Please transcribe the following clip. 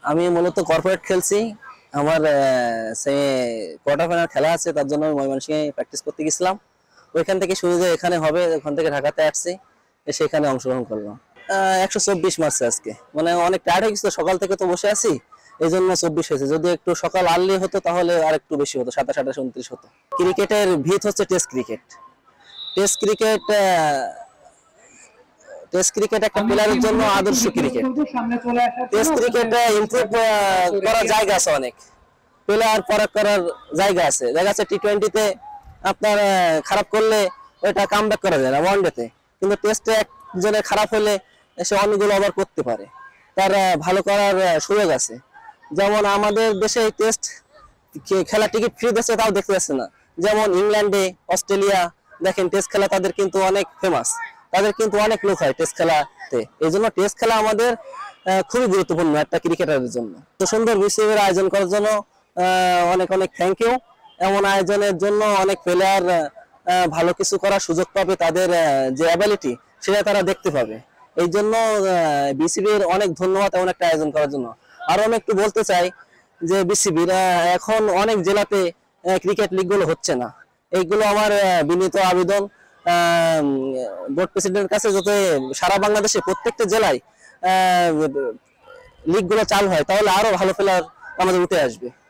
আমি মূলত কর্পোরেট খেলছি। আমার সে কোয়ার্টার ফাইনাল খেলা আছে, তার জন্য আমি ময়মনসিংহে প্র্যাকটিস করতে গেছিলাম। ওইখান থেকে শুনে যে এখানে হবে, ওখান থেকে ঢাকাতে আসছি, এসে এখানে অংশগ্রহণ করলাম। 124 মারছে আজকে, মানে অনেক টায়ার্ড হয়ে গেছিল, সকাল থেকে তো বসে আছি, এই জন্য 24 হয়েছে। যদি একটু সকাল আর্লি হতো তাহলে আর একটু বেশি হতো, 27, 28, 29 হতো। ক্রিকেটের ভিত হচ্ছে test cricket. Test cricket test cricket একটা প্লেয়ারের জন্য আদর্শ ক্রিকেট। টেস্ট ক্রিকেটে ইমপ্রুভ করার জায়গা আছে অনেক, প্লেয়ার পরাগ করার জায়গা আছে। দেখা যাচ্ছে টি20-তে আপনার খারাপ করলে ওইটা কামব্যাক করা যায় না ওয়ানডেতে, কিন্তু টেস্টে একজনের খারাপ হলে সে অনেকগুলো ওভার করতে পারে, তার ভালো করার সুযোগ আছে। যেমন আমাদের দেশে টেস্ট খেলা টিকিট ফ্রি দিচ্ছে, তাও দেখতে পাচ্ছে না। যেমন ইংল্যান্ডে, অস্ট্রেলিয়া দেখেন টেস্ট খেলা তাদের কিন্তু অনেক ফেমাস, তাদের কিন্তু অনেক লোক হয় টেস্ট খেলাতে। এই জন্য টেস্ট খেলা আমাদের খুবই গুরুত্বপূর্ণ একটা ক্রিকেটারের জন্য। তো সুন্দর বিসিবির আয়োজন করার জন্য অনেক অনেক থ্যাংক ইউ। এমন আয়োজনের জন্য অনেক প্লেয়ার ভালো কিছু করার সুযোগ পাবে, তাদের যে অ্যাবিলিটি সেটা তারা দেখতে পাবে। এই জন্য বিসিবির অনেক ধন্যবাদ এমন একটা আয়োজন করার জন্য। আরো আমি একটু বলতে চাই যে বিসিবির এখন অনেক জেলাতে ক্রিকেট লিগগুলো হচ্ছে না। এইগুলো আমার বিনীত আবেদন বোর্ড প্রেসিডেন্টের কাছে, যাতে সারা বাংলাদেশে প্রত্যেকটা জেলায় লিগগুলো চালু হয়, তাহলে আরো ভালো প্লেয়ার আমাদের উঠে আসবে।